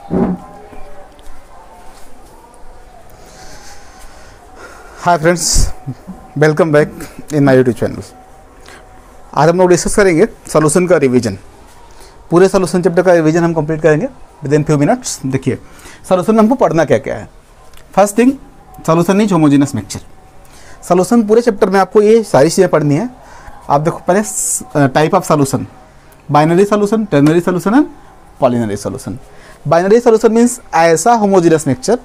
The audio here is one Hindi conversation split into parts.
Hi friends, welcome back in my YouTube channel. आज हम लोग डिस्कस करेंगे सॉल्यूशन का रिवीजन। पूरे सॉल्यूशन चैप्टर का रिवीजन हम कंप्लीट करेंगे विद इन फ्यू मिनट्स। देखिए सॉल्यूशन में हमको पढ़ना क्या क्या है। First thing, solution is homogeneous mixture. Solution पूरे चैप्टर में आपको ये सारी चीज़ें पढ़नी है। आप देखो पहले type of solution, binary solution, ternary solution and polynary solution. Binary solution means ऐसा होमोजेनस मिक्सचर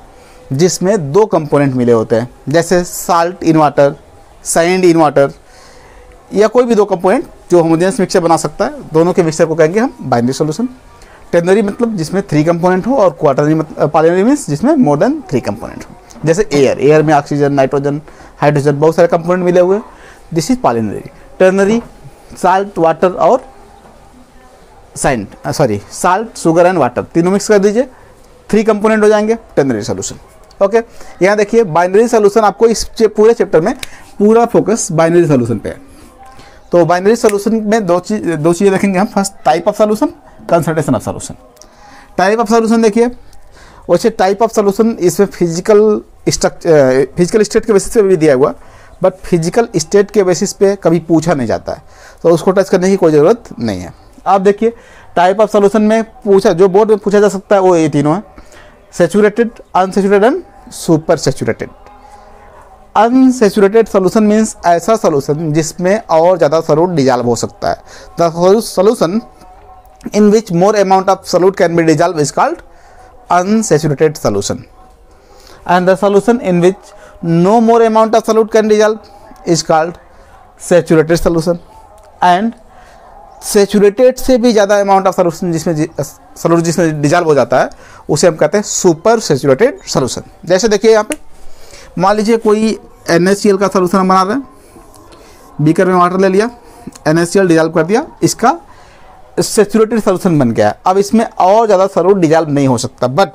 जिसमें दो कंपोनेंट मिले होते हैं, जैसे salt in water, sand in water, या कोई भी दो कंपोनेंट जो होमोजेनस मिक्सचर बना सकता है, दोनों के मिक्सचर को कहेंगे हम बाइनरी सॉल्यूशन। टर्नरी मतलब जिसमें 3 कंपोनेंट हो, और क्वाटरनरी मतलब पॉलिनरी मीन्स जिसमें मोर देन 3 कंपोनेंट हो, जैसे एयर में ऑक्सीजन, नाइट्रोजन, हाइड्रोजन, बहुत सारे कंपोनेंट मिले हुए, this is polynary. Ternary salt, water और साल्ट, शुगर एंड वाटर, तीनों मिक्स कर दीजिए, 3 कंपोनेंट हो जाएंगे, टर्नरी सॉल्यूशन। ओके, यहाँ देखिए बाइनरी सॉल्यूशन, आपको इस पूरे चैप्टर में पूरा फोकस बाइनरी सॉल्यूशन पे है। तो बाइनरी सॉल्यूशन में दो चीज़ें देखेंगे हम। First type of solution, concentration of solution. Type of solution देखिए, वैसे टाइप ऑफ सॉल्यूशन इसमें फिजिकल स्टेट के बेसिस पे भी दिया हुआ, बट फिजिकल स्टेट के बेसिस पे कभी पूछा नहीं जाता है, तो उसको टच करने की कोई ज़रूरत नहीं है। आप देखिए टाइप ऑफ सॉल्यूशन में जो बोर्ड में पूछा जा सकता है वो ये तीनों है: saturated, unsaturated and super saturated. Unsaturated solution means ऐसा सॉल्यूशन जिसमें और ज़्यादा सॉल्यूट डिजॉल्व हो सकता है। The solution in which more amount of solute can be dissolve is called unsaturated solution, and the solution in which no more amount of solute can dissolve is called saturated solution, and saturated से भी ज़्यादा अमाउंट ऑफ सॉल्यूशन जिसमें डिजॉल्व हो जाता है उसे हम कहते हैं सुपर सैचुरेटेड सॉल्यूशन। जैसे देखिए यहाँ पे मान लीजिए कोई NaCl का सॉल्यूशन हम बना रहे हैं, बीकर में वाटर ले लिया, NaCl डिजॉल्व कर दिया, इसका सैचुरेटेड सॉल्यूशन बन गया। अब इसमें और ज़्यादा सॉल्यूट डिजॉल्व नहीं हो सकता, बट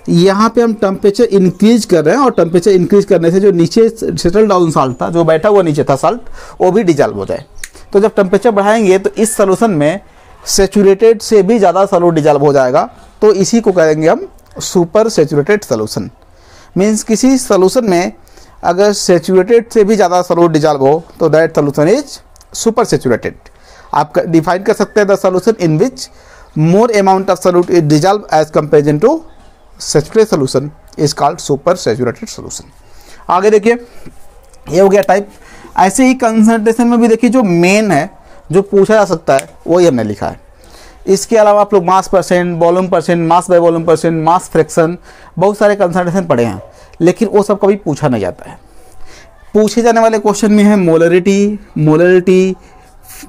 यहाँ पे हम टेम्परेचर इंक्रीज कर रहे हैं, और टेम्परेचर इंक्रीज करने से जो नीचे सेटल डाउन साल्ट था, जो बैठा हुआ नीचे था साल्ट, वो भी डिजॉल्व हो जाए। तो जब टेम्परेचर बढ़ाएंगे तो इस सॉल्यूशन में सैचुरेटेड से भी ज़्यादा सॉल्यूट डिजॉल्व हो जाएगा, तो इसी को कहेंगे हम सुपर सैचुरेटेड सॉल्यूशन। मीन्स किसी सॉल्यूशन में अगर सैचुरेटेड से भी ज़्यादा सॉल्यूट डिजॉल्व हो तो that solution is super saturated. आप डिफाइन कर सकते हैं the solution in which more amount of solute is dissolve as comparison to saturated solution is called super saturated solution. आगे देखिए, ये हो गया टाइप। ऐसे ही कंसंट्रेशन में भी देखिए जो मेन है, जो पूछा जा सकता है, वही हमने लिखा है। इसके अलावा आप लोग मास percent, volume percent, mass by volume percent, mass fraction, बहुत सारे कंसंट्रेशन पढ़े हैं, लेकिन वो सब कभी पूछा नहीं जाता है। पूछे जाने वाले क्वेश्चन में है मोलरिटी,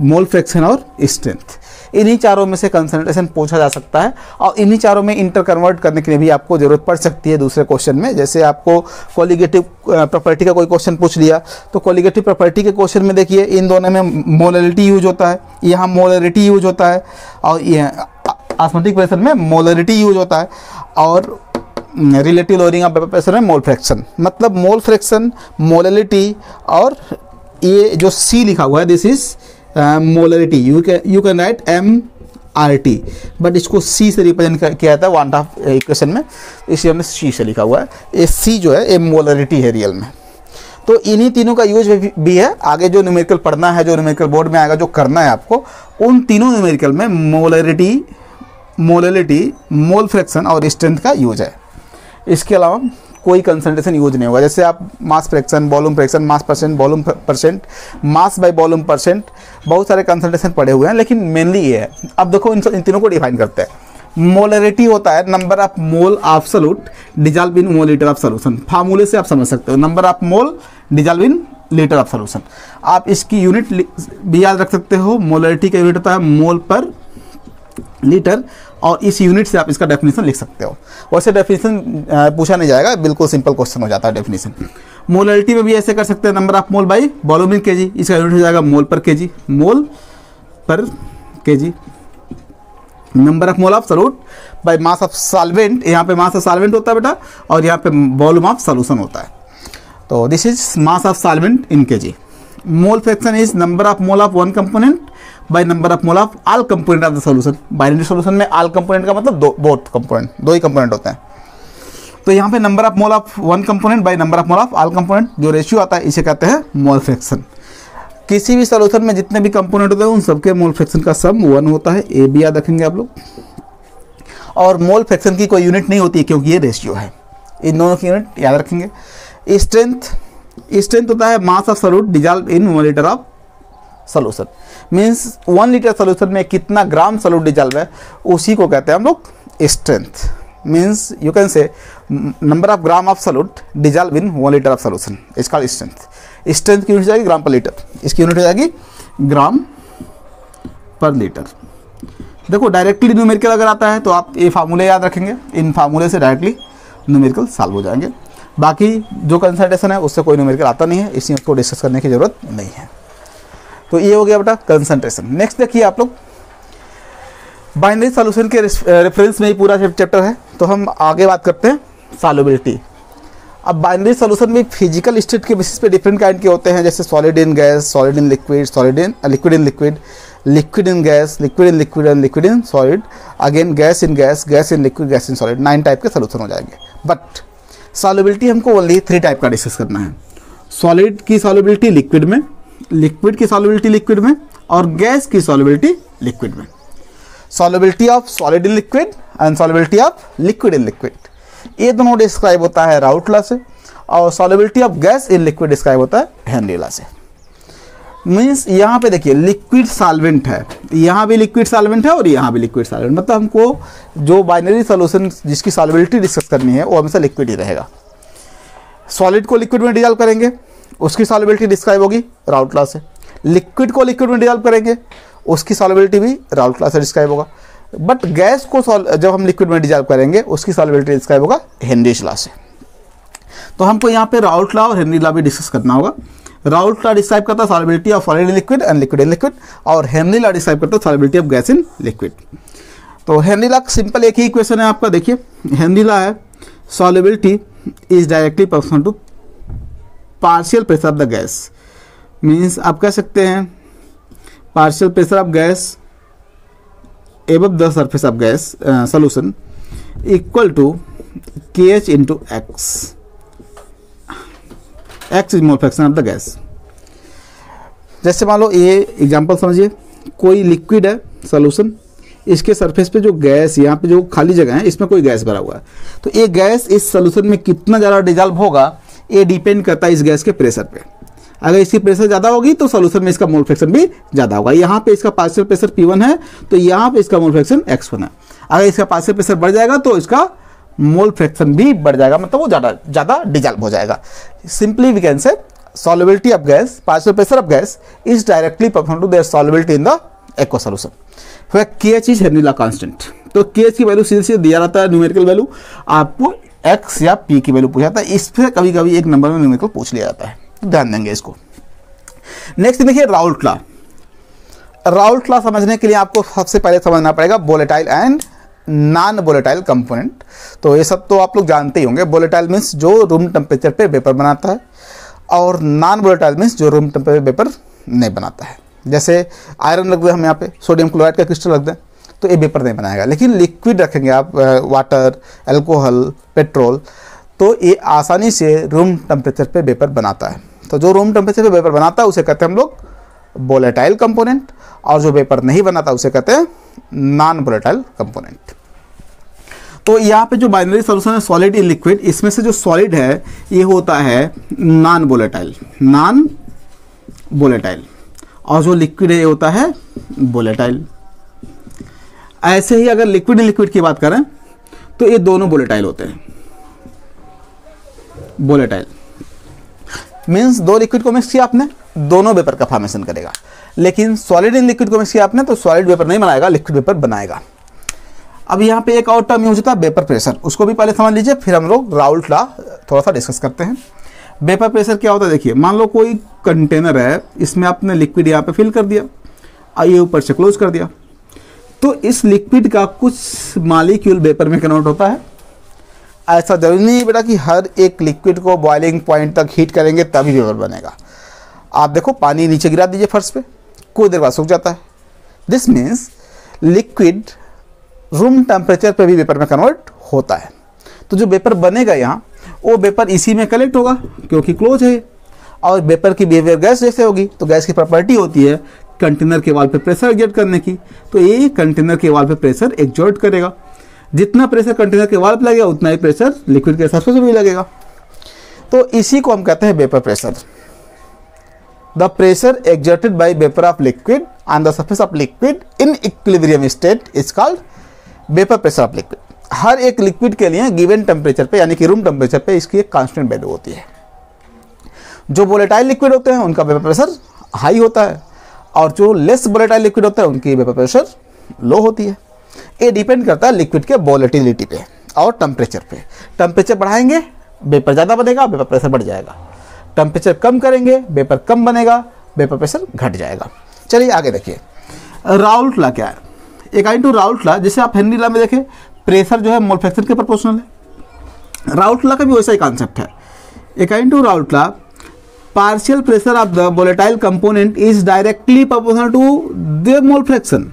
मोल फ्रैक्शन और स्ट्रेंथ। इन्हीं चारों में से कंसंट्रेशन पूछा जा सकता है, और इन्हीं चारों में इंटर कन्वर्ट करने के लिए भी आपको ज़रूरत पड़ सकती है दूसरे क्वेश्चन में। जैसे आपको कोलिगेटिव प्रॉपर्टी का कोई क्वेश्चन पूछ लिया, तो कोलिगेटिव प्रॉपर्टी के क्वेश्चन में देखिए इन दोनों में मोलरिटी यूज होता है, यहाँ मोलरिटी यूज होता है, और ये ऑस्मोटिक प्रेशर में मोलरिटी यूज होता है, और रिलेटिव लोअरिंग ऑफ प्रेशर में मोल फ्रैक्शन। मतलब मोल फ्रैक्शन, मोलरिटी, और ये जो C लिखा हुआ है this is molarity. You can write MRT, but इसको C से रिप्रेजेंट किया जाता है वन ऑफ इक्वेशन में, इसलिए हमने C से लिखा हुआ है। ये C जो है ये मोलरिटी है रियल में। तो इन्हीं तीनों का यूज भी है। आगे जो न्यूमेरिकल पढ़ना है, जो न्यूमेरिकल बोर्ड में आएगा, जो करना है आपको, उन तीनों न्यूमेरिकल में मोलरिटी, मोल फ्रैक्शन और स्ट्रेंथ का यूज है। इसके अलावा कोई कंसंट्रेशन यूज नहीं होगा। जैसे आप mass fraction, volume fraction, mass percent, volume percent, mass by volume percent, बहुत सारे कंसंट्रेशन पढ़े हुए हैं, लेकिन मेनली ये है। अब देखो इन तीनों को डिफाइन करते हैं। मोलरिटी होता है number of mole of solute dissolve in mole litre of solution. फार्मूले से आप समझ सकते हो, number of mole dissolve in litre of solution. आप इसकी यूनिट भी याद रख सकते हो। मोलरिटी का यूनिट होता है मोल पर लीटर, और इस यूनिट से आप इसका डेफिनेशन लिख सकते हो। वैसे डेफिनेशन पूछा नहीं जाएगा, बिल्कुल सिंपल क्वेश्चन हो जाता है डेफिनेशन। मोलरिटी में भी ऐसे कर सकते हैं, number of mole by volume in KG, इसका यूनिट हो जाएगा मोल पर केजी, मोल पर KG. Number of mole of solute by mass of solvent, यहाँ पे मास ऑफ सॉल्वेंट होता है बेटा, और यहाँ पे वॉल्यूम ऑफ सॉल्यूशन होता है। तो this is mass of solvent in KG. Mole fraction is number of mole of one component by number of mole of all component of the solution. Binary solution में ऑल कंपोनेंट का मतलब बोथ कंपोनेंट, दो ही कंपोनेंट होते हैं। तो यहाँ पे number of mole of one component by number of mole of all component, जो रेशियो आता है इसे कहते हैं मोल फ्रैक्शन। किसी भी सॉल्यूशन में जितने भी कंपोनेंट होते हैं उन सबके मोल फ्रैक्शन का सम 1 होता है। ए बी याद रखेंगे आप लोग। और मोल फ्रैक्शन की कोई यूनिट नहीं होती है क्योंकि ये रेशियो है। इन दोनों की यूनिट याद रखेंगे। स्ट्रेंथ होता है mass of solute dissolve in 1 litre of solution. Means 1 litre solution में कितना ग्राम सॉल्यूट डिजॉल्व है उसी को कहते हैं हम लोग strength. Means you can say number of gram of solute dissolve in 1 litre of solution, इसका स्ट्रेंथ। स्ट्रेंथ की यूनिट हो जाएगी ग्राम पर लीटर, इसकी यूनिट हो जाएगी ग्राम पर लीटर। देखो डायरेक्टली न्यूमेरिकल अगर आता है तो आप ये फार्मूले याद रखेंगे, इन फार्मूले से डायरेक्टली न्यूमेरिकल सॉल्व हो जाएंगे। बाकी जो कंसंट्रेशन है उससे कोई न्यूमेरिकल आता नहीं है, इसलिए उसको डिस्कस करने की जरूरत नहीं है। तो ये हो गया बेटा कंसंट्रेशन। नेक्स्ट देखिए आप लोग, बाइनरी सॉल्यूशन के रेफरेंस में ही पूरा चैप्टर है, तो हम आगे बात करते हैं सॉल्युबिलिटी। अब बाइनरी सॉल्यूशन में फिजिकल स्टेट के बेसिस पे डिफरेंट काइंड के होते हैं, जैसे solid in gas, solid in liquid, solid in liquid in liquid, liquid in gas, liquid in liquid and liquid in solid, again gas in gas, gas in liquid, gas in solid. 9 type के सॉल्यूशन हो जाएंगे। बट सॉल्युबिलिटी हमको ओनली 3 टाइप का डिस्कस करना है। सॉलिड की सॉल्युबिलिटी लिक्विड में, लिक्विड की सॉल्युबिलिटी लिक्विड में, और गैस की सॉल्युबिलिटी लिक्विड में। Solubility of solid in liquid and solubility of liquid in liquid, ये दोनों डिस्क्राइब होता है राउट लॉ से, और solubility of gas in liquid describe होता है हेनरी लॉ से। मीन्स यहाँ पे देखिए लिक्विड सॉल्वेंट है, यहाँ भी लिक्विड सॉल्वेंट है और यहाँ भी लिक्विड सॉल्वेंट, मतलब हमको जो बाइनरी सॉल्यूशन जिसकी सॉल्युबिलिटी डिस्कस करनी है वो हमेशा लिक्विड ही रहेगा। सॉलिड को लिक्विड में डिजॉल्व करेंगे, उसकी सॉल्युबिलिटी डिस्क्राइब होगी राउट लॉ से। लिक्विड को लिक्विड में डिजॉल्व करेंगे, उसकी सॉल्युबिलिटी भी राउट लॉ से डिस्क्राइब होगा। बट गैस को जब हम लिक्विड में डिजॉल्व करेंगे उसकी सॉल्युबिलिटी डिस्क्राइब होगा हेनरीज लॉ से। तो हमको यहाँ पे राउट लॉ और हेनरी लॉ भी डिस्कस करना होगा। राउट लॉ डिस्क्राइब करता है solubility of solid in liquid and liquid in liquid, और हेनरी लॉ डिस्क्राइब करता है solubility of gas in liquid. तो हेनरी लॉ सिंपल एक ही इक्वेशन है आपका, देखिए हेनरी लॉ है solubility is directly proportional to partial pressure of the gas. Means आप कह सकते हैं partial pressure of gas above the surface of gas solution equal to KH into x. X is mole fraction of the gas. जैसे मान लो ये एग्जांपल समझिए, कोई लिक्विड है सॉल्यूशन, इसके सरफेस पे जो गैस, यहाँ पे जो खाली जगह है इसमें कोई गैस भरा हुआ है, तो ये गैस इस सॉल्यूशन में कितना ज़्यादा डिजॉल्व होगा ये डिपेंड करता है इस गैस के प्रेशर पे। अगर इसकी प्रेशर ज़्यादा होगी तो सॉल्यूशन में इसका मोल फ्रैक्शन भी ज़्यादा होगा। यहाँ पे इसका पार्शियल प्रेशर P1 है तो यहाँ पे इसका मोल फ्रैक्शन X1 है। अगर इसका पार्शियल प्रेशर बढ़ जाएगा तो इसका मोल फ्रैक्शन भी बढ़ जाएगा, मतलब वो ज़्यादा डिजॉल्व हो जाएगा। Simply we can say solubility of gas, partial pressure of gas is directly proportional to their solubility in the aqueous solution, where KH is Henry law constant। तो KH की वैल्यू सीधे सीधे दिया जाता है न्यूमेरिकल वैल्यू, आपको X या P की वैल्यू पूछा जाता है। इस पर कभी कभी एक नंबर में न्यूमेरिकल पूछ लिया जाता है, ध्यान देंगे इसको। नेक्स्ट देखिए राउट लॉ। राउट लॉ समझने के लिए आपको सबसे पहले समझना पड़ेगा volatile and non volatile component. तो ये सब तो आप लोग जानते ही होंगे। वोलेटाइल मीन्स जो रूम टेम्परेचर पे वेपर बनाता है, और नॉन वोलेटाइल मीन्स जो रूम टेम्परेचर वेपर नहीं बनाता है। जैसे आयरन रख दें हम यहाँ पे, सोडियम क्लोराइड का क्रिस्टल रख दें तो ये वेपर नहीं बनाएगा, लेकिन लिक्विड रखेंगे आप वाटर, अल्कोहल, पेट्रोल, तो ये आसानी से रूम टेम्परेचर पे वेपर बनाता है। तो जो रूम टेम्परेचर पे वेपर बनाता है उसे कहते हैं हम लोग वोलेटाइल कंपोनेंट, और जो वेपर नहीं बनाता उसे कहते हैं नॉन वोलेटाइल कंपोनेंट। तो यहाँ पे जो बाइनरी सॉल्यूशन है सॉलिड इन लिक्विड, इसमें से जो सॉलिड है ये होता है नॉन वोलेटाइल, और जो लिक्विड है ये होता है वोलेटाइल। ऐसे ही अगर लिक्विड इन लिक्विड की बात करें तो ये दोनों वोलेटाइल होते हैं। वोलेटाइल मीन्स दो लिक्विड को मिक्स किया आपने, दोनों वेपर का फॉर्मेशन करेगा। लेकिन सॉलिड इन लिक्विड को मिक्स किया आपने तो सॉलिड वेपर नहीं बनाएगा, लिक्विड वेपर बनाएगा। अब यहाँ पे एक और टर्म यूज होता है वेपर प्रेशर, उसको भी पहले समझ लीजिए, फिर हम लोग राउट लॉ थोड़ा सा डिस्कस करते हैं। वेपर प्रेशर क्या होता है, देखिए मान लो कोई कंटेनर है, इसमें आपने लिक्विड यहाँ पे फिल कर दिया और ये ऊपर से क्लोज कर दिया, तो इस लिक्विड का कुछ मॉलिक्यूल वेपर में कन्वर्ट होता है। ऐसा जरूरी नहीं है बेटा कि हर एक लिक्विड को बॉइलिंग पॉइंट तक हीट करेंगे तभी वेपर बनेगा। आप देखो पानी नीचे गिरा दीजिए फर्श पे, कुछ देर बाद सूख जाता है, this means liquid room temperature पे भी वेपर में कन्वर्ट होता है। तो जो वेपर बनेगा यहाँ, वो वेपर इसी में कलेक्ट होगा क्योंकि क्लोज है, और वेपर की बिहेवियर गैस जैसे होगी। तो गैस की प्रॉपर्टी होती है कंटेनर के वाल पे प्रेशर एग्जर्ट करने की, तो ये कंटेनर के वाल पे प्रेशर एग्जर्ट करेगा। जितना प्रेशर कंटेनर के वाल पे लगेगा उतना ही प्रेशर लिक्विड के सरफेस पे भी लगेगा। तो इसी को हम कहते हैं vapour pressure. The pressure exerted by vapour of liquid on the surface of liquid in equilibrium state is called vapour pressure of liquid. हर एक लिक्विड के लिए गिवन टेम्परेचर पे यानी कि रूम टेम्परेचर पे इसकी एक कांस्टेंट वैल्यू होती है। जो वोलेटाइल लिक्विड होते हैं उनका वेपर प्रेशर हाई होता है, और जो लेस वोलेटाइल लिक्विड होता है उनकी वेपर प्रेशर लो होती है। ये डिपेंड करता है लिक्विड के वोलेटिलिटी पे और टेम्परेचर पे। टेम्परेचर बढ़ाएंगे वेपर ज़्यादा बनेगा, वेपर प्रेशर बढ़ जाएगा। टेम्परेचर कम करेंगे वेपर कम बनेगा, वेपर प्रेशर घट जाएगा। चलिए आगे देखिए, राउल्ट लॉ क्या है। अकॉर्डिंग टू राउल्ट लॉ, जैसे आप हेनरी लॉ में देखें प्रेशर जो है मोल फ्रैक्शन के प्रोपोर्शनल है, राउल्ट लॉ का भी वैसा ही कॉन्सेप्ट है। According to Raoult law, partial pressure of the volatile component is directly proportional to the mole fraction.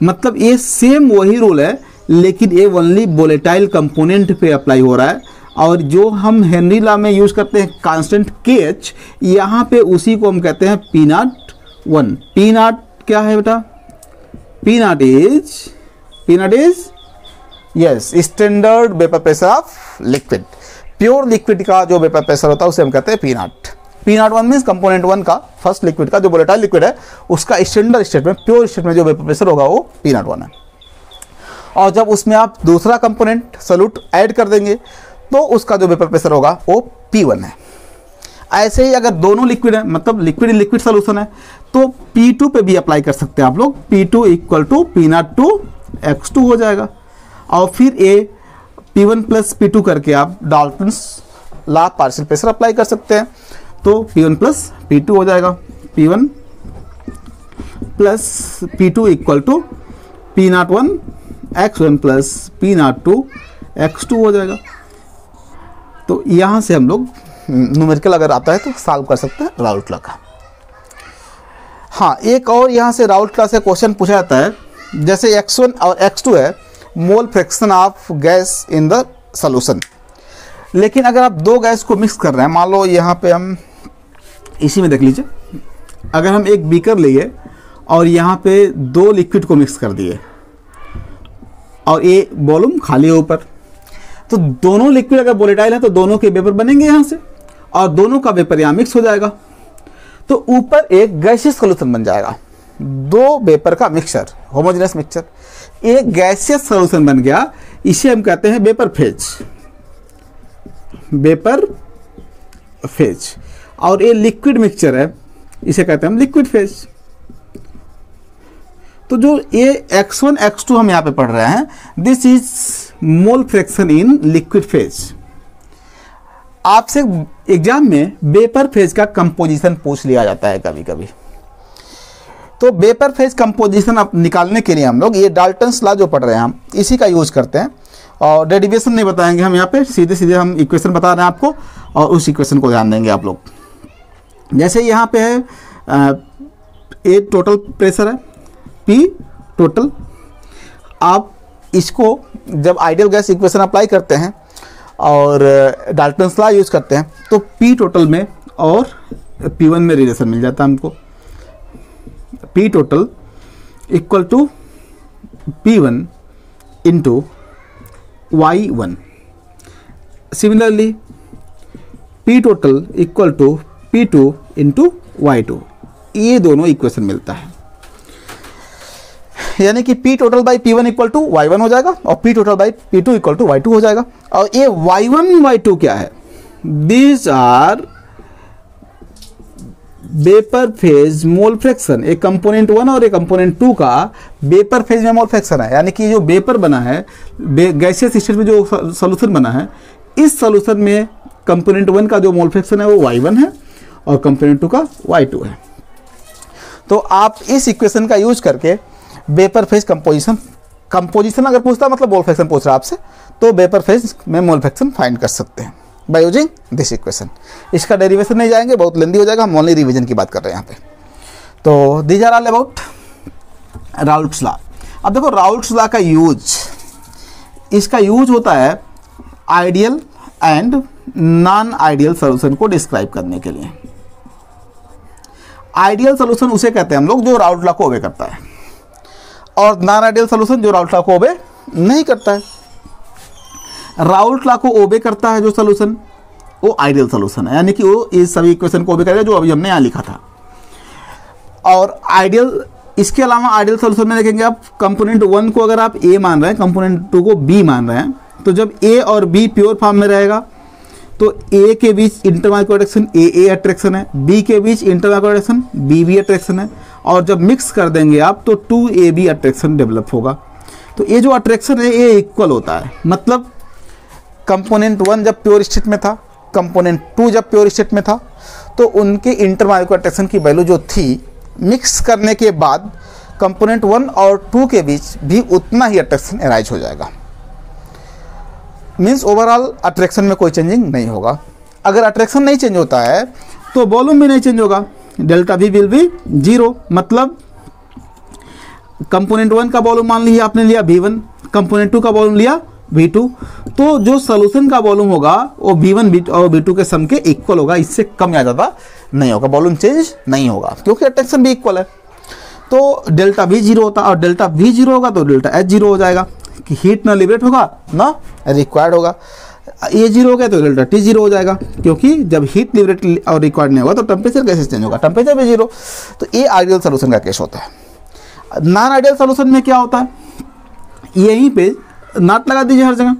मतलब ये सेम वही रूल है, लेकिन ये ओनली वोलेटाइल कंपोनेंट पे अप्लाई हो रहा है। और जो हम हेनरी लॉ में यूज करते हैं कांस्टेंट KH, यहाँ पे उसी को हम कहते हैं P01। P0 क्या है बेटा? P0 is yes standard vapour pressure of liquid. Pure liquid का जो वेपर प्रेशर होता है उसे हम कहते हैं P0। P01 मीन्स कंपोनेंट 1 का, फर्स्ट लिक्विड का जो वोलेटाइल लिक्विड है उसका स्टैंडर्ड स्टेट में, प्योर स्टेट में जो वेपर प्रेशर होगा वो P01 है। और जब उसमें आप दूसरा कंपोनेंट सॉल्यूट ऐड कर देंगे तो उसका जो वेपर प्रेशर होगा वो P1 है। ऐसे ही अगर दोनों लिक्विड है, मतलब लिक्विड लिक्विड सोल्यूशन है, तो P2 पे भी अप्लाई कर सकते हैं आप लोग। P2 equal to P0 to X2 हो जाएगा। और फिर ये P1 प्लस P2 करके आप Dalton's law partial pressure apply कर सकते हैं। तो P1 प्लस P2 हो जाएगा। P1 plus P2 equal to P01 X1 plus P02 X2 हो जाएगा। तो यहाँ से हम लोग न्यूमेरिकल अगर आता है तो सॉल्व कर सकते हैं राउल्ट लॉ का। हाँ, एक और यहाँ से राउल्ट लॉ से क्वेश्चन पूछा जाता है, जैसे X1 और X2 है mole fraction of gas in the solution. लेकिन अगर आप दो गैस को मिक्स कर रहे हैं, मान लो यहाँ पे हम इसी में देख लीजिए, अगर हम एक बीकर लिए और यहाँ पे दो लिक्विड को मिक्स कर दिए और ये वॉल्यूम खाली है ऊपर, तो दोनों लिक्विड अगर वोलेटाइल है तो दोनों के वेपर बनेंगे यहाँ से और दोनों का वेपर यहाँ मिक्स हो जाएगा। तो ऊपर एक गैसियस सॉल्यूशन बन जाएगा, दो वेपर का मिक्सचर, होमोजेनस मिक्सचर। एक गैसियस सॉल्यूशन बन गया, इसे हम कहते हैं वेपर फेज। Vapour phase. और ये लिक्विड मिक्सचर है, इसे कहते हैं हम लिक्विड फेज। तो जो ये X1 X2 हम यहाँ पे पढ़ रहे हैं, this is mole fraction in liquid phase. आपसे एग्जाम में वेपर फेज का कंपोजिशन पूछ लिया जाता है कभी कभी। तो वेपर फेज कंपोजिशन अब निकालने के लिए हम लोग ये डाल्टन्स लॉ जो पढ़ रहे हैं हम इसी का यूज करते हैं, और डेरिवेशन नहीं बताएंगे हम यहाँ पे, सीधे सीधे हम इक्वेशन बता रहे हैं आपको और उस इक्वेशन को ध्यान देंगे आप लोग। जैसे यहाँ पे है ए टोटल प्रेशर है, P टोटल। आप इसको जब आइडियल गैस इक्वेशन अप्लाई करते हैं और डाल्टन्स लॉ यूज करते हैं तो P टोटल में और P1 में रिलेशन मिल जाता है हमको। P total equal to P1 into Y1। Similarly P total equal to P2 into Y2। ये दोनों इक्वेशन मिलता है, यानी कि P total by P1 equal to Y1 हो जाएगा और P total by P2 equal to Y2 हो जाएगा। और ये Y1 Y2 क्या है? These are vapour phase mole fraction. एक कंपोनेंट 1 और एक कंपोनेंट 2 का वेपर फेज में मोल फ्रैक्शन है, यानी कि जो वेपर बना है गैसियस स्टेट में जो सॉल्यूशन बना है, इस सॉल्यूशन में कंपोनेंट 1 का जो मोल फ्रैक्शन है वो Y1 है और कंपोनेंट 2 का Y2 है। तो आप इस इक्वेशन का यूज करके वेपर फेज कंपोजिशन अगर पूछता है, मतलब मोल फ्रैक्शन पूछ रहा है आपसे, तो वेपर फेज में मोल फ्रैक्शन फाइंड कर सकते हैं बाय यूजिंग दिस इक्वेशन। इसका डेरिवेशन नहीं जाएंगे, बहुत लेंदी हो जाएगा, हम ओनली रिवीजन की बात कर रहे हैं यहाँ पे। तो these are all about Raoult's law. अब देखो राउल्ट्स लॉ का यूज, इसका यूज होता है ideal and non ideal solution को डिस्क्राइब करने के लिए। आइडियल सॉल्यूशन उसे कहते हैं हम लोग जो राउल्ट लॉ को ओबे करता है, और नॉन आइडियल सॉल्यूशन जो राउल्ट लॉ को ओबे नहीं करता है। राउल्ट लॉ को ओबे करता है जो सॉल्यूशन, वो आइडियल सॉल्यूशन है, यानी कि वो इस सभी इक्वेशन को ओबे करेगा जो अभी हमने यहाँ लिखा था। और आइडियल, इसके अलावा आइडियल सॉल्यूशन में देखेंगे आप, कंपोनेंट 1 को अगर आप ए मान रहे हैं, कंपोनेंट 2 को बी मान रहे हैं, तो जब ए और बी प्योर फॉर्म में रहेगा तो ए के बीच इंटरमॉलिक्यूलर अट्रैक्शन ए अट्रैक्शन है, बी के बीच इंटरमॉलिक्यूलर अट्रैक्शन बी अट्रैक्शन है, और जब मिक्स कर देंगे आप तो 2AB अट्रैक्शन डेवलप होगा। तो ये जो अट्रैक्शन है ये इक्वल होता है, मतलब कंपोनेंट 1 जब प्योर स्टेट में था, कंपोनेंट 2 जब प्योर स्टेट में था, तो उनके इंटरमॉलिक्यूलर अट्रैक्शन की वैल्यू जो थी, मिक्स करने के बाद कंपोनेंट 1 और 2 के बीच भी उतना ही अट्रैक्शन अराइज हो जाएगा। मीन्स ओवरऑल अट्रैक्शन में कोई चेंजिंग नहीं होगा। अगर अट्रैक्शन नहीं चेंज होता है तो वॉल्यूम भी नहीं चेंज होगा, डेल्टा V विल बी 0। मतलब कंपोनेंट 1 का वॉल्यूम मान लिया आपने लिया V1, कंपोनेंट 2 का वॉल्यूम लिया V2, तो जो सॉल्यूशन का वॉल्यूम होगा वो V1 और V2 के सम के इक्वल होगा, इससे कम या ज़्यादा नहीं होगा, वॉल्यूम चेंज नहीं होगा क्योंकि अट्रैक्शन भी इक्वल है। तो डेल्टा V 0 होता है, और डेल्टा V 0 होगा तो डेल्टा H 0 हो जाएगा कि हीट ना लिबरेट होगा ना रिक्वायर्ड होगा। ये 0 हो गया तो डेल्टा T 0 हो जाएगा, क्योंकि जब हीट लिबरेट और रिक्वायर्ड नहीं होगा तो टेम्परेचर कैसे चेंज होगा, टेम्परेचर भी 0। तो ये आइडियल सॉल्यूशन का केस होता है। नॉन आइडियल सॉल्यूशन में क्या होता है, यहीं पे नॉट लगा दीजिए हर जगह,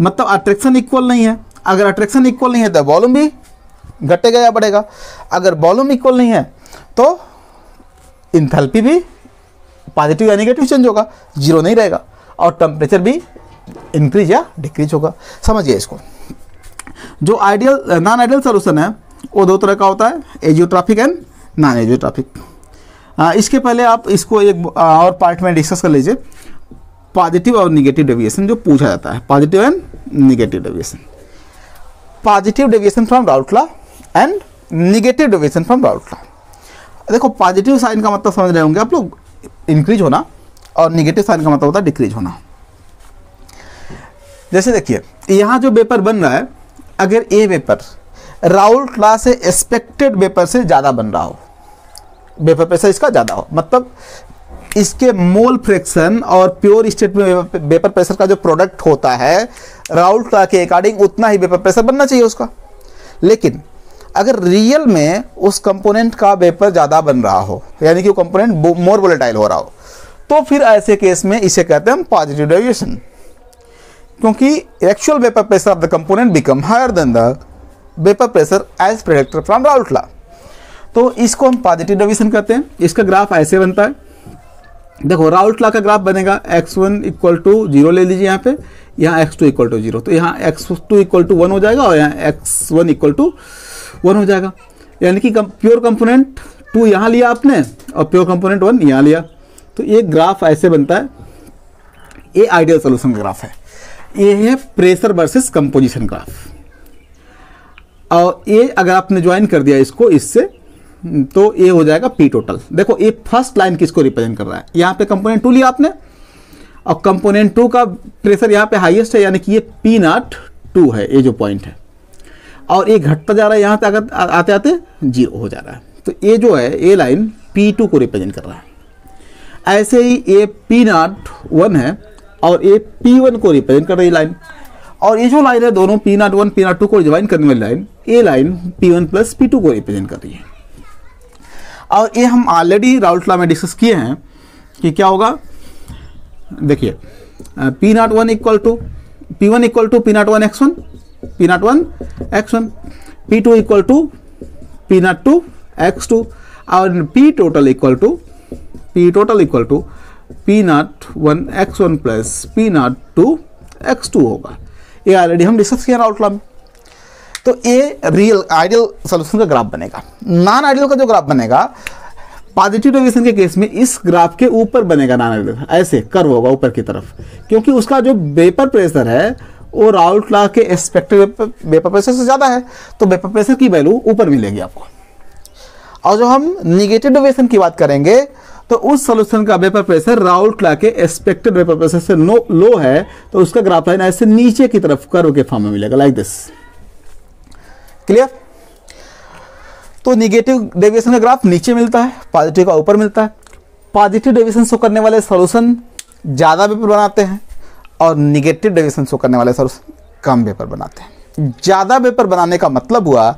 मतलब अट्रैक्शन इक्वल नहीं है। अगर अट्रैक्शन इक्वल नहीं है तो वॉल्यूम भी घटेगा या बढ़ेगा, अगर वॉल्यूम इक्वल नहीं है तो इंथैल्पी भी पॉजिटिव या नेगेटिव चेंज होगा, 0 नहीं रहेगा, और टेम्परेचर भी इंक्रीज या डिक्रीज होगा। समझिए इसको। जो आइडियल नॉन आइडियल सॉल्यूशन है वो 2 तरह का होता है, एजियोट्रॉपिक एंड नॉन एजियोट्रॉपिक। इसके पहले आप इसको एक और पार्ट में डिस्कस कर लीजिए, पॉजिटिव और निगेटिव डेविएशन जो पूछा जाता है, positive and negative deviation. Positive deviation from Raoult law and negative deviation from Raoult law. देखो पॉजिटिव साइन का मतलब समझ रहे होंगे आप लोग, इंक्रीज होना, और निगेटिव साइन का मतलब होता है डिक्रीज होना। जैसे देखिए यहाँ जो वेपर बन रहा है, अगर ये वेपर राउल्ट लॉ से एक्सपेक्टेड वेपर से ज़्यादा बन रहा हो, वेपर प्रेशर इसका ज़्यादा हो, मतलब इसके मोल फ्रैक्शन और प्योर स्टेट में वेपर प्रेशर का जो प्रोडक्ट होता है राउल्ट लॉ के अकॉर्डिंग उतना ही वेपर प्रेशर बनना चाहिए उसका। लेकिन अगर रियल में उस कंपोनेंट का वेपर ज़्यादा बन रहा हो, यानी कि वो कंपोनेंट मोर वोलेटाइल हो रहा हो, तो फिर ऐसे केस में इसे कहते हैं हम पॉजिटिव डेविएशन, क्योंकि actual vapour pressure of the component become higher than the vapour pressure as predicted from Raoult law. तो इसको हम पॉजिटिव डेविएशन कहते हैं। इसका ग्राफ ऐसे बनता है, देखो राउल्ट लॉ का ग्राफ बनेगा x1 इक्वल टू 0 ले लीजिए, यहाँ पे यहाँ x2 इक्वल टू 0, तो यहाँ x2 इक्वल टू 1 हो जाएगा और यहाँ x1 इक्वल टू 1 हो जाएगा, यानी कि प्योर कंपोनेंट 2 यहाँ लिया आपने और प्योर कंपोनेंट 1 यहाँ लिया, तो ये ग्राफ ऐसे बनता है। ये आइडियल सॉल्यूशन का ग्राफ है, ये है प्रेशर वर्सेस कंपोजिशन ग्राफ, और ये अगर आपने ज्वाइन कर दिया इसको इससे तो ये हो जाएगा P टोटल। देखो ये फर्स्ट लाइन किसको रिप्रेजेंट कर रहा है, यहाँ पे कंपोनेंट 2 लिया आपने और कंपोनेंट 2 का प्रेशर यहाँ पे हाईएस्ट है, यानी कि ये P02 है, ये जो पॉइंट है, और ये घटता जा रहा है, यहाँ तक आते आते 0 हो जा रहा है। तो ये जो है ये लाइन P2 को रिप्रेजेंट कर रहा है। ऐसे ही ये P01 है और ये P1 को रिप्रेजेंट कर रही है लाइन, और ये जो लाइन है दोनों P01 P02 को ज्वाइन करने वाली लाइन, ये लाइन P1 प्लस P2 को रिप्रेजेंट कर रही है। और ये हम ऑलरेडी राउल्ट लॉ में डिस्कस किए हैं कि क्या होगा, देखिए P01 equal to P1 equal to P01 x1, P01 x1, P2 equal to P02 x2, और P total equal to P01 x1 plus P02 x2 होगा। ये ऑलरेडी हम डिस्कस किया राउल्ट लॉ में। तो ये रियल आइडियल सॉल्यूशन का ग्राफ बनेगा। नॉन आइडियल का जो ग्राफ बनेगा पॉजिटिव डेविएशन के केस में इस ग्राफ के ऊपर बनेगा नॉन आइडियल, ऐसे कर्व होगा ऊपर की तरफ, क्योंकि उसका जो वेपर प्रेशर है वो राउल्ट लॉ के एक्सपेक्टेड वेपर प्रेशर से ज़्यादा है, तो वेपर प्रेशर की वैल्यू ऊपर मिलेगी आपको। और जो हम निगेटिव डेविएशन की बात करेंगे तो उस सॉल्यूशन का वेपर प्रेशर राउल्ट लॉ के एक्सपेक्टेड वेपर प्रेशर से लो है, तो उसका ग्राफ लाइन ऐसे नीचे की तरफ कर्व के फॉर्म में मिलेगा, लाइक दिस। क्लियर? तो निगेटिव डेविएशन का ग्राफ नीचे मिलता है, पॉजिटिव का ऊपर मिलता है। पॉजिटिव डेविएशन शो करने वाले सॉल्यूशन ज़्यादा वेपर बनाते हैं और निगेटिव डेविएशन शो करने वाले सॉल्यूशन कम वेपर बनाते हैं। ज़्यादा वेपर बनाने का मतलब हुआ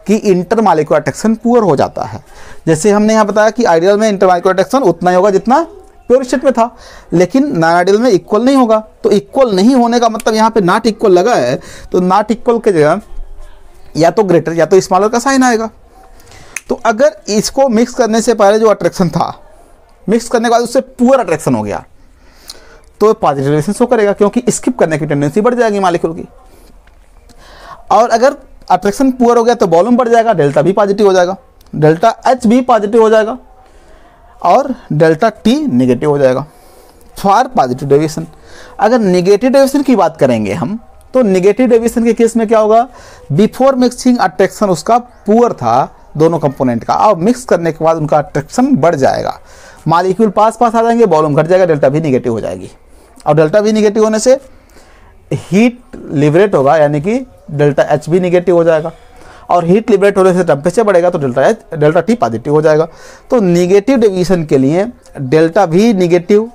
कि इंटरमॉलिक्यूलर अट्रैक्शन पुअर हो जाता है। जैसे हमने यहाँ बताया कि आइडियल में इंटरमॉलिक्यूलर अट्रैक्शन उतना ही होगा जितना प्योर स्टेट में था, लेकिन नॉन आइडियल में इक्वल नहीं होगा। तो इक्वल नहीं होने का मतलब यहाँ पे नॉट इक्वल लगा है, तो नॉट इक्वल के जगह या तो ग्रेटर या तो स्मॉलर का साइन आएगा। तो अगर इसको मिक्स करने से पहले जो अट्रैक्शन था, मिक्स करने के बाद उससे पुअर अट्रैक्शन हो गया, तो पॉजिटिव डेविएशन शो करेगा, क्योंकि स्किप करने की टेंडेंसी बढ़ जाएगी मॉलिक्यूल की। और अगर अट्रैक्शन पुअर हो गया तो वॉल्यूम बढ़ जाएगा, डेल्टा भी पॉजिटिव हो जाएगा, डेल्टा एच भी पॉजिटिव हो जाएगा और डेल्टा टी नेगेटिव हो जाएगा फॉर पॉजिटिव डेविएशन। अगर नेगेटिव डेविएशन की बात करेंगे हम, तो नेगेटिव डेविएशन के केस में क्या होगा, बिफोर मिक्सिंग अट्रैक्शन उसका पुअर था दोनों कंपोनेंट का, और मिक्स करने के बाद उनका अट्रैक्शन बढ़ जाएगा, मॉलिक्यूल पास पास आ जाएंगे, वॉल्यूम घट जाएगा, डेल्टा भी नेगेटिव हो जाएगी। और डेल्टा भी नेगेटिव होने से हीट लिबरेट होगा, यानी कि डेल्टा एच भी नेगेटिव हो जाएगा, और हीट लिबरेट होने से टेम्परेचर बढ़ेगा, तो डेल्टा टी पॉजिटिव हो जाएगा। तो नेगेटिव डेविएशन के लिए डेल्टा भी नेगेटिव,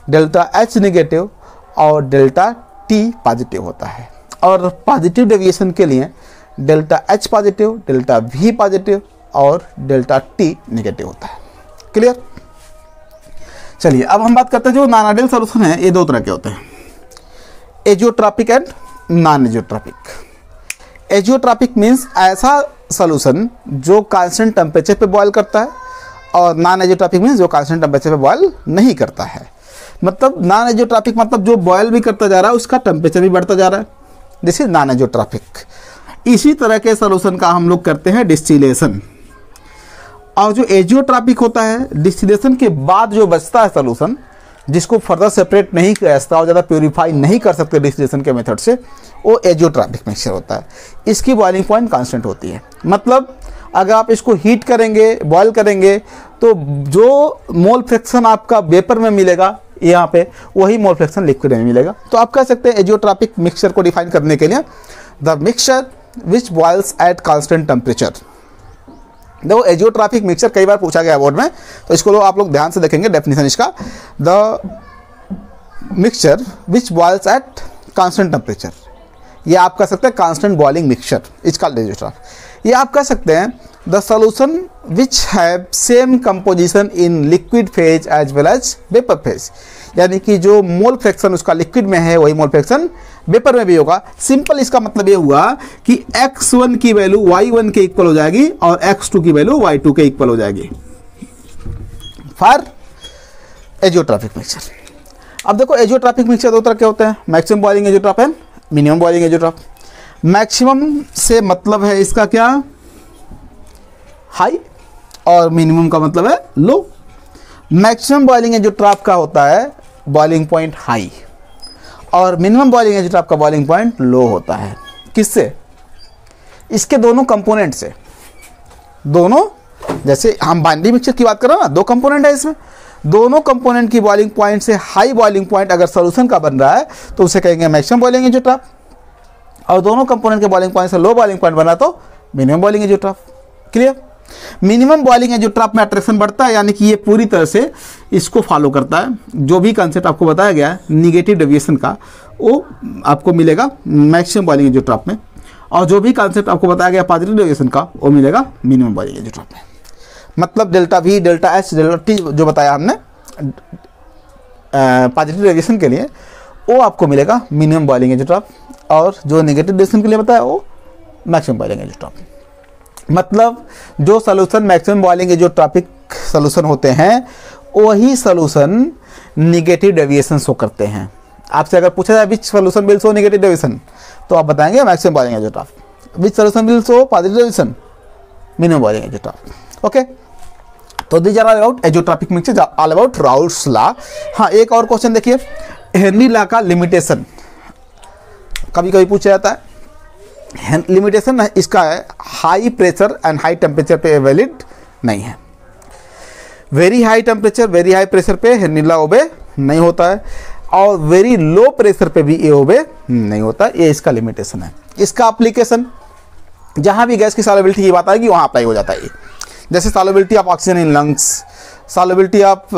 डेल्टा एच नेगेटिव और डेल्टा टी पॉजिटिव होता है। और पॉजिटिव डेविएशन के लिए delta H positive, delta V positive और डेल्टा टी नेगेटिव होता है। क्लियर? चलिए अब हम बात करते हैं जो नॉन आइडियल सॉल्यूशन है, ये दो तरह के होते हैं, azeotropic and non azeotropic. Azeotropic means ऐसा सॉल्यूशन जो कांस्टेंट टेम्परेचर पे बॉयल करता है, और नॉन एजियोट्रॉपिक मीन्स जो कांस्टेंट टेम्परेचर पे बॉयल नहीं करता है। मतलब नॉन एजियोट्रॉपिक मतलब जो बॉयल भी करता जा रहा है उसका टेम्परेचर भी बढ़ता जा रहा है, दिस इज नॉन एजियोट्रॉपिक। इसी तरह के सॉल्यूशन का हम लोग करते हैं डिस्टिलेशन। और जो एजियोट्रॉपिक होता है, डिस्टिलेशन के बाद जो बचता है सॉल्यूशन, जिसको फर्दर सेपरेट नहीं कर सकता और ज़्यादा प्योरीफाई नहीं कर सकते डिस्टिलेशन के मेथड से, वो एजियोट्रॉपिक मिक्सचर होता है। इसकी बॉइलिंग पॉइंट कांस्टेंट होती है। मतलब अगर आप इसको हीट करेंगे, बॉयल करेंगे, तो जो मोल फ्रैक्शन आपका वेपर में मिलेगा यहाँ पे, वही मोल फ्रैक्शन लिक्विड में मिलेगा। तो आप कह सकते हैं एजियोट्रॉपिक मिक्सचर को डिफाइन करने के लिए, the mixture which boils at constant temperature. देखो एजियोट्रॉपिक मिक्सचर कई बार पूछा गया बोर्ड में, तो इसको आप लोग ध्यान से देखेंगे डेफिनेशन इसका, the mixture which boils at constant temperature. ये आप कह सकते हैं कांस्टेंट बॉइलिंग मिक्सचर, इसका एजियोट्रॉपिक। ये आप कह सकते हैं the solution which have same composition in liquid phase as well as vapour phase. यानी कि जो मोल फ्रैक्शन उसका लिक्विड में है, वही मोल फ्रैक्शन वेपर में भी होगा। सिंपल इसका मतलब ये हुआ कि x1 की वैल्यू y1 के इक्वल हो जाएगी और x2 की वैल्यू y2 के इक्वल हो जाएगी फॉर एजियोट्रॉपिक मिक्सचर। अब देखो एजियोट्रॉपिक मिक्सचर दो तरह के होते हैं, maximum boiling azeotrope and minimum boiling azeotrope. Maximum से मतलब है इसका क्या, हाई, और मिनिमम का मतलब है लो। मैक्सिमम बॉइलिंग एजियोट्रॉप का होता है बॉइलिंग पॉइंट हाई, और मिनिमम बॉइलिंग एजियोट्रॉप का बॉइलिंग पॉइंट लो होता है। किससे? इसके दोनों कंपोनेंट से। दोनों, जैसे हम बाइनरी मिक्सचर की बात कर रहे हैं ना, दो कंपोनेंट है इसमें, दोनों कंपोनेंट की बॉइलिंग पॉइंट से हाई बॉइलिंग पॉइंट अगर सॉल्यूशन का बन रहा है तो उसे कहेंगे मैक्सिमम बॉइलिंग एजियोट्रॉप, और दोनों कंपोनेंट के बॉइलिंग पॉइंट से लो बॉइलिंग पॉइंट बना तो minimum boiling azeotrope. Clear? Minimum boiling azeotrope में अट्रैक्शन बढ़ता है, यानी कि ये पूरी तरह से इसको फॉलो करता है। जो भी कंसेप्ट आपको बताया गया है निगेटिव डेविएशन का, वो आपको मिलेगा मैक्सिमम बॉइलिंग एजियोट्रॉप में, और जो भी कंसेप्ट आपको बताया गया पॉजिटिव डेविएशन का, वो मिलेगा मिनिमम बॉइलिंग एजियोट्रॉप में। मतलब delta we, delta H, delta T जो बताया हमने पॉजिटिव डेविएशन के लिए, वो आपको मिलेगा मिनिमम बॉइलिंग एजियोट्रॉप, और जो नेगेटिव डेविएशन के लिए बताया वो मैक्सिमम बॉइलिंग एजियोट्रॉप। मतलब जो solution maximum boiling azeotropic solution होते हैं, वही सॉल्यूशन नेगेटिव डेविएशन शो करते हैं। आपसे अगर पूछा जाए which solution will show negative deviation, तो आप बताएंगे maximum boiling azeotrope. Which solution will show positive deviation, minimum boiling azeotrope. Okay, तो these are about azeotropic mixture, all about Raoult's law. हाँ, एक और क्वेश्चन देखिए, हेनरी लॉ का लिमिटेशन कभी कभी पूछा जाता है। लिमिटेशन इसका है high pressure and high temperature पे वैलिड नहीं है। Very high temperature, very high pressure पे हेनिला ओबे नहीं होता है, और वेरी लो प्रेशर पे भी ये ओबे नहीं होता है। ये इसका लिमिटेशन है। इसका एप्लीकेशन जहाँ भी गैस की सॉल्युबिलिटी की बात आएगी वहाँ अप्लाई हो जाता है ये। जैसे solubility of oxygen in lungs, solubility of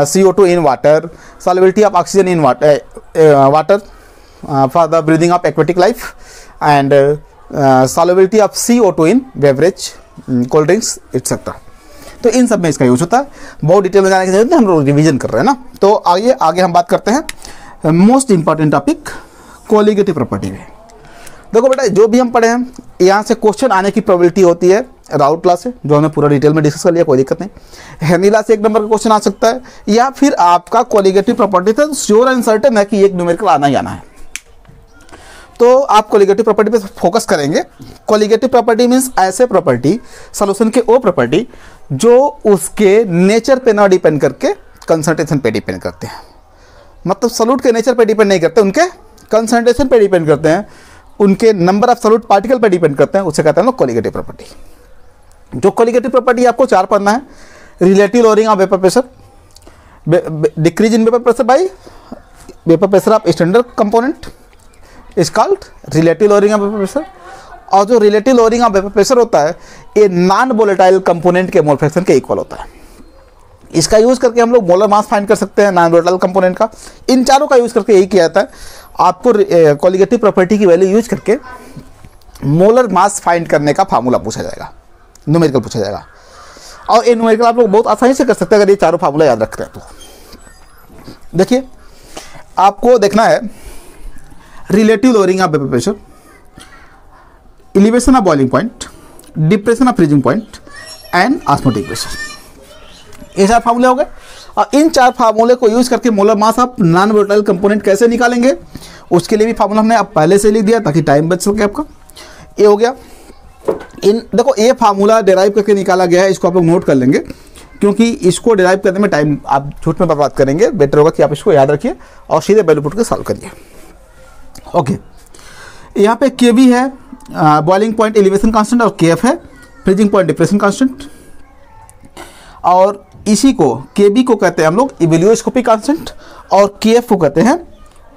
CO2 in water, solubility of oxygen in water for the breathing of aquatic life, and solubility of CO2 in beverage, cold drinks etcetera. तो इन सब में इसका यूज होता है। बहुत डिटेल में जाने की जरूरत नहीं, हम लोग रिवीजन कर रहे हैं ना। तो आगे हम बात करते हैं most important topic colligative property में। देखो बेटा, जो भी हम पढ़े हैं यहाँ से क्वेश्चन आने की प्रोबेबिलिटी होती है राउट लॉ से, जो हमने पूरा डिटेल में डिस्कस कर लिया, कोई दिक्कत नहीं। हेनिला से 1 नंबर का क्वेश्चन आ सकता है, या फिर आपका कोलिगेटिव प्रॉपर्टी था श्योर एंड सर्टेन है कि एक न्यूमेरिकल आना ही आना है। तो आप कोलिगेटिव प्रॉपर्टी पे फोकस करेंगे। कोलिगेटिव प्रॉपर्टी मीन्स ऐसे प्रॉपर्टी, सॉल्यूशन के वो प्रॉपर्टी जो उसके नेचर पे ना डिपेंड करके कंसंट्रेशन पे डिपेंड करते हैं। मतलब सॉल्यूट के नेचर पे डिपेंड नहीं करते, उनके कंसंट्रेशन पे डिपेंड करते हैं, उनके नंबर ऑफ सॉल्यूट पार्टिकल पे डिपेंड करते हैं। उसे कहते हैं लोग कोलिगेटिव प्रॉपर्टी। जो कोलिगेटिव प्रॉपर्टी आपको 4 पढ़ना है। Relative lowering of vapour pressure, decrease in vapour pressure by vapour pressure of standard component is called relative lowering of vapour pressure. और जो relative lowering of vapour pressure होता है ये नॉन वोलेटाइल कंपोनेंट के मोल फ्रैक्शन के इक्वल होता है। इसका यूज करके हम लोग मोलर मास फाइंड कर सकते हैं नॉन वोलेटाइल कंपोनेंट का। इन चारों का यूज करके यही किया जाता है। आपको कोलिगेटिव प्रॉपर्टी की वैल्यू यूज करके मोलर मास फाइंड करने का फार्मूला पूछा जाएगा, न्यूमेरिकल पूछा जाएगा। और ये न्यूमेरिकल आप लोग बहुत आसानी से कर सकते हैं अगर ये चारों फार्मूला याद रखते हैं तो। देखिए, आपको देखना है relative lowering of vapour pressure, elevation of boiling point, depression of freezing point and osmotic pressure. ये 4 फार्मूले हो गए। और इन 4 फार्मूले को यूज करके molar mass of non volatile component कैसे निकालेंगे, उसके लिए भी फार्मूला हमने अब पहले से लिख दिया ताकि टाइम बच सके आपका। ये हो गया। देखो, ये फार्मूला डिराइव करके निकाला गया है, इसको आप लोग नोट कर लेंगे, क्योंकि इसको डिराइव करने में टाइम आप झूठ में बर्बाद करेंगे। बेटर होगा कि आप इसको याद रखिए और सीधे वैल्यू पुट के सॉल्व करिए। ओके, यहाँ पे के बी है बॉइलिंग पॉइंट एलिवेशन कांस्टेंट, और के एफ है फ्रीजिंग पॉइंट डिप्रेशन कांस्टेंट। और इसी को के बी को कहते हैं हम लोग इवेल्यूस्कोपिक कांस्टेंट, और के एफ को कहते हैं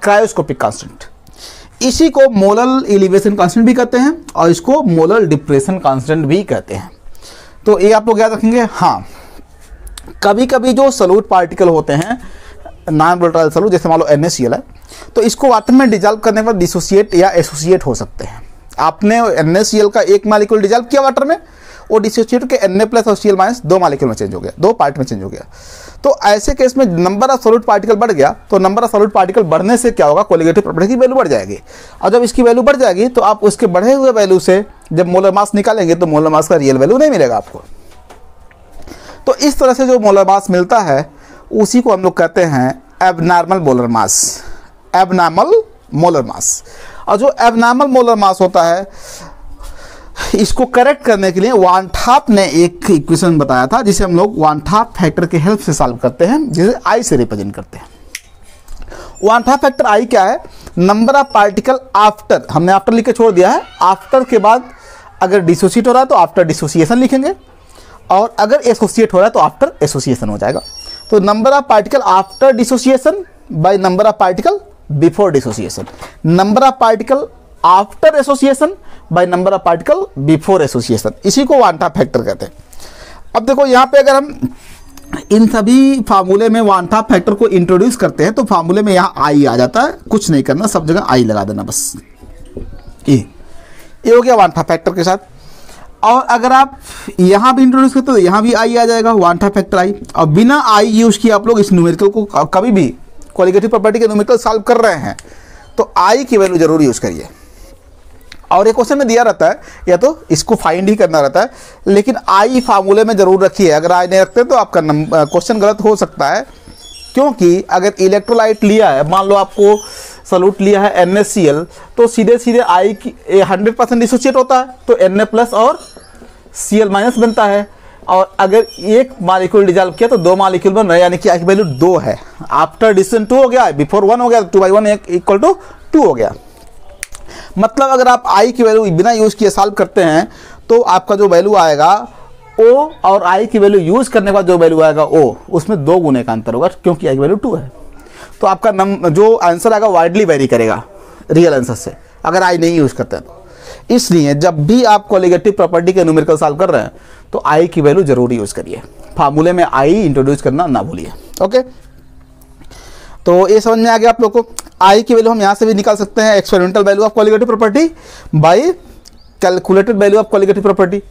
क्रायोस्कोपिक कांस्टेंट। इसी को मोलर एलिवेशन कांस्टेंट भी कहते हैं, और इसको मोलर डिप्रेशन कांस्टेंट भी कहते हैं। तो ये आप लोग याद रखेंगे। हाँ, कभी कभी जो सॉल्यूट पार्टिकल होते हैं नॉन वोलेटाइल सॉल्यूट, जैसे मान लो NaCl है, तो इसको वाटर में डिजॉल्व करने पर डिसोसिएट या एसोसिएट हो सकते हैं। आपने NaCl का 1 मॉलिक्यूल डिजॉल्व किया वाटर में, वो डिसोसिएट के Na प्लस और Cl माइनस 2 मॉलिक्यूल में चेंज हो गया, 2 पार्ट में चेंज हो गया। तो ऐसे केस में नंबर ऑफ सॉल्यूट पार्टिकल बढ़ गया, तो नंबर ऑफ सॉल्यूट पार्टिकल बढ़ने से क्या होगा, कोलिगेटिव प्रॉपर्टी की वैल्यू बढ़ जाएगी। और जब इसकी वैल्यू बढ़ जाएगी तो आप उसके बढ़े हुए वैल्यू से जब मोलर मास निकालेंगे तो मोलर मास का रियल वैल्यू नहीं मिलेगा आपको। तो इस तरह से जो मोलर मास मिलता है उसी को हम लोग कहते हैं एबनॉर्मल मोलर मास, एबनॉर्मल मोलर मास। और जो एबनॉर्मल मोलर मास होता है, इसको करेक्ट करने के लिए वान थाप ने एक इक्वेशन बताया था, जिसे हम लोग वान थाप फैक्टर के हेल्प से सॉल्व करते हैं, जिसे आई से रिप्रेजेंट करते हैं। वान थाप फैक्टर आई क्या है, नंबर ऑफ पार्टिकल आफ्टर, हमने आफ्टर लिख के छोड़ दिया है, आफ्टर के बाद अगर डिसोसिएट हो रहा है तो आफ्टर डिसोसिएशन लिखेंगे, और अगर एसोसिएट हो रहा है तो आफ्टर एसोसिएशन हो जाएगा। तो number of particle after dissociation by number of particle before dissociation, number of particle after association by number of particle before association, इसी को वान थाप फैक्टर कहते हैं। अब देखो, यहाँ पे अगर हम इन सभी फार्मूले में वान थाप फैक्टर को इंट्रोड्यूस करते हैं तो फार्मूले में यहाँ आई आ जाता है। कुछ नहीं करना, सब जगह आई लगा देना बस। ये हो गया वान थाप फैक्टर के साथ। और अगर आप यहाँ भी इंट्रोड्यूस करते हो तो यहाँ भी आई आ जाएगा, वान थाप फैक्टर आई। और बिना आई यूज किए आप लोग इस न्यूमेरिकल को कभी भी कोलिगेटिव प्रॉपर्टी के न्यूमेरिकल सॉल्व कर रहे हैं तो आई की वैल्यू जरूर यूज करिए। और एक क्वेश्चन में दिया रहता है, या तो इसको फाइंड ही करना रहता है, लेकिन आई फार्मूले में जरूर रखिए। अगर आई नहीं रखते तो आपका क्वेश्चन गलत हो सकता है, क्योंकि अगर इलेक्ट्रोलाइट लिया है, मान लो आपको सॉल्यूट लिया है NaCl, तो सीधे सीधे आई की 100% डिसोसिएट होता है, तो Na प्लस और Cl माइनस बनता है। और अगर एक मॉलिक्यूल डिजॉल्व किया तो 2 मॉलिक्यूल बन रहा है, यानी कि आई की वैल्यू 2 है। आफ्टर डिसोसिएशन 2 हो गया, बिफोर 1 हो गया, 2/1 इक्वल टू 2 हो गया। मतलब अगर आप आई की वैल्यू बिना यूज किए सॉल्व करते हैं तो आपका जो वैल्यू आएगा ओ और आई की वैल्यू यूज करने के बाद जो वैल्यू आएगा ओ, उसमें 2 गुने का अंतर होगा क्योंकि आई की वैल्यू 2 है। तो आपका जो आंसर आएगा वाइडली वेरी करेगा रियल आंसर से अगर आई नहीं यूज करते हैं तो। इसलिए जब भी आप कॉलिगेटिव प्रॉपर्टी के न्यूमेरिकल सॉल्व कर रहे हैं तो आई की वैल्यू जरूर यूज करिए, फार्मूले में आई इंट्रोड्यूस करना ना भूलिए। ओके, तो ये समझ में आ गया आप लोग को। आई की वैल्यू हम यहाँ से भी निकाल सकते हैं, experimental value of colligative property by calculated value of colligative property.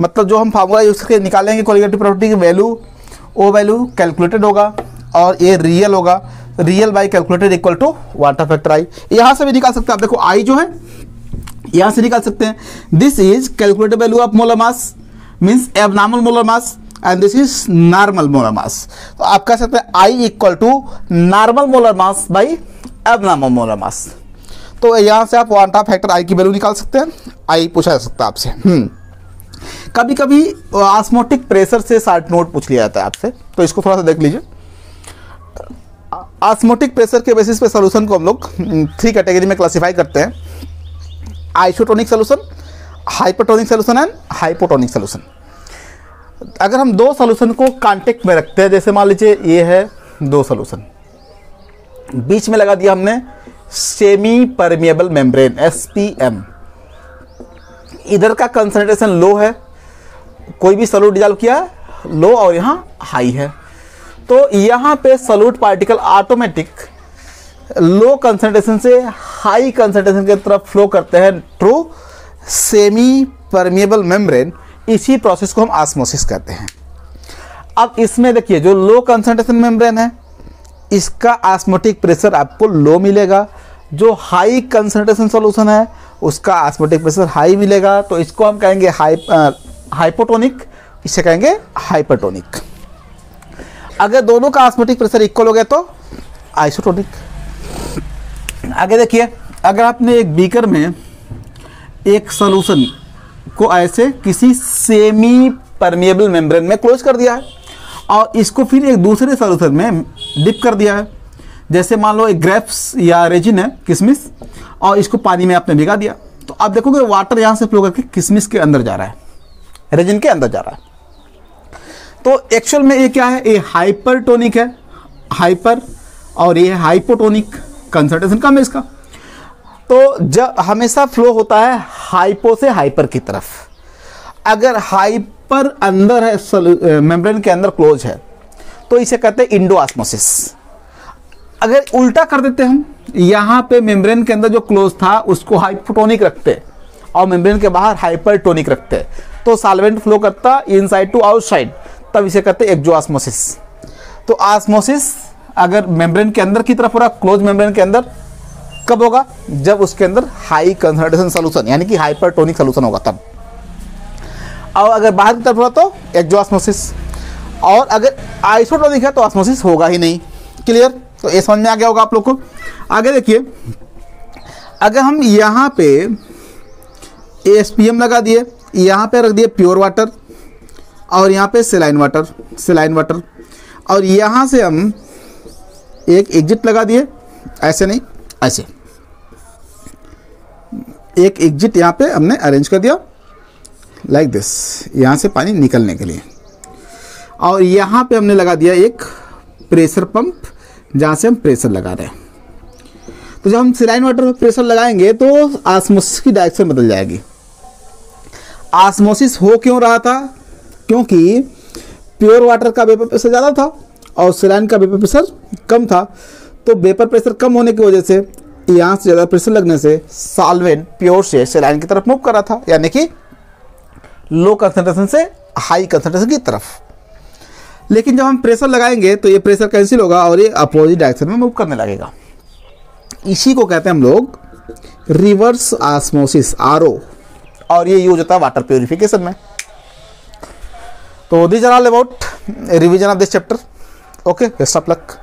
मतलब जो हम फार्मूला यूज करके निकालेंगे कॉलिगेटिव प्रॉपर्टी की वैल्यू, वो वैल्यू कैलकुलेटेड होगा और ये रियल होगा। Real by calculated equal to water factor i. यहाँ से भी निकाल सकते हैं आप, देखो आई जो है यहाँ से निकाल सकते हैं। This is calculated value of molar mass means abnormal molar mass and this is normal molar mass. तो आप कह सकते हैं i equal to normal molar mass by abnormal molar mass. तो यहाँ से आप वाटर फैक्टर आई की वैल्यू निकाल सकते हैं। आई पूछा जा सकता है आपसे। कभी कभी ऑस्मोटिक प्रेशर से शॉर्ट नोट पूछ लिया जाता है आपसे, तो इसको थोड़ा सा देख लीजिए। ऑस्मोटिक प्रेशर के बेसिस पे सॉल्यूशन को हम लोग 3 कैटेगरी में क्लासिफाई करते हैं, isotonic solution, hypertonic solution and hypotonic solution. अगर हम 2 सॉल्यूशन को कांटेक्ट में रखते हैं, जैसे मान लीजिए ये है 2 सॉल्यूशन, बीच में लगा दिया हमने सेमी परमिएबल मेम्ब्रेन SPM, इधर का कंसंट्रेशन लो है, कोई भी सॉल्यूट डिजॉल्व किया है लो और यहाँ हाई है, तो यहाँ पे solute particle automatic low concentration से हाई कंसंट्रेशन की तरफ फ्लो करते हैं थ्रू सेमी परमिएबल मेम्ब्रेन। इसी प्रोसेस को हम ऑस्मोसिस कहते हैं। अब इसमें देखिए जो लो कंसंट्रेशन मेम्ब्रेन है इसका ऑस्मोटिक प्रेशर आपको लो मिलेगा, जो हाई कंसंट्रेशन सॉल्यूशन है उसका ऑस्मोटिक प्रेशर हाई मिलेगा। तो इसको हम कहेंगे हाइपोटोनिक, इसे कहेंगे हाइपरटोनिक। अगर दोनों का ऑस्मोटिक प्रेशर इक्वल हो गया तो आइसोटोनिक। आगे देखिए, अगर आपने एक बीकर में एक सॉल्यूशन को ऐसे किसी सेमी परमिएबल मेम्ब्रेन में क्लोज कर दिया है और इसको फिर एक दूसरे सॉल्यूशन में डिप कर दिया है, जैसे मान लो एक ग्रेप्स या रेजिन है किशमिश, और इसको पानी में आपने भिगा दिया, तो आप देखोगे वाटर यहाँ से फ्लो करके किशमिश के अंदर जा रहा है, रेजिन के अंदर जा रहा है। तो एक्चुअल में ये क्या है, ये हाइपरटोनिक है, हाइपर, और ये हाइपोटोनिक, कंसंट्रेशन कम है इसका। तो जब हमेशा फ्लो होता है हाइपो से हाइपर की तरफ। अगर हाइपर अंदर है, मेम्ब्रेन के अंदर क्लोज है, तो इसे कहते हैं इंडोऑस्मोसिस। अगर उल्टा कर देते हम, यहाँ पे मेम्ब्रेन के अंदर जो क्लोज था उसको हाइपोटोनिक रखते और मेम्ब्रेन के बाहर हाइपरटोनिक रखते, तो सॉल्वेंट फ्लो करता इनसाइड टू आउटसाइड, तब इसे कहते हैं एक्सोऑस्मोसिस। तो ऑस्मोसिस अगर मेम्ब्रेन के अंदर की तरफ हो रहा, क्लोज मेम्ब्रेन के अंदर, कब होगा, जब उसके अंदर हाई कंसंट्रेशन सॉल्यूशन यानी कि हाइपरटोनिक सॉल्यूशन होगा तब। और अगर बाहर की तरफ हुआ तो एक्सोऑस्मोसिस, और अगर आइसोटोनिक है तो ऑस्मोसिस होगा ही नहीं। क्लियर? तो ये समझ में आ गया होगा आप लोग को। आगे देखिए, अगर हम यहाँ पे SPM लगा दिए, यहाँ पे रख दिए प्योर वाटर और यहाँ पे सेलाइन वाटर, और यहाँ से हम एक एग्जिट लगा दिए, ऐसे नहीं ऐसे एक एग्जिट यहाँ पे हमने अरेंज कर दिया लाइक दिस, यहाँ से पानी निकलने के लिए, और यहाँ पे हमने लगा दिया एक प्रेशर पंप जहाँ से हम प्रेशर लगा रहे हैं। तो जब हम सेलाइन वाटर में प्रेशर लगाएंगे तो ऑस्मोसिस की डायरेक्शन बदल जाएगी। ऑस्मोसिस हो क्यों रहा था, क्योंकि प्योर वाटर का वेपर प्रेशर ज़्यादा था और सेलाइन का वेपर प्रेशर कम था। तो वेपर प्रेशर कम होने की वजह से यहाँ से ज़्यादा प्रेशर लगने से सॉल्वेंट प्योर से सेलाइन की तरफ मूव कर रहा था, यानी कि लो कंसंट्रेशन से हाई कंसंट्रेशन की तरफ। लेकिन जब हम प्रेशर लगाएंगे तो ये प्रेशर कैंसिल होगा और ये अपोजिट डायरेक्शन में मूव करने लगेगा। इसी को कहते हैं हम लोग रिवर्स ऑस्मोसिस, RO, और ये यूज होता है वाटर प्योरिफिकेशन में। तो this are all about revision of this chapter. Okay, best of luck.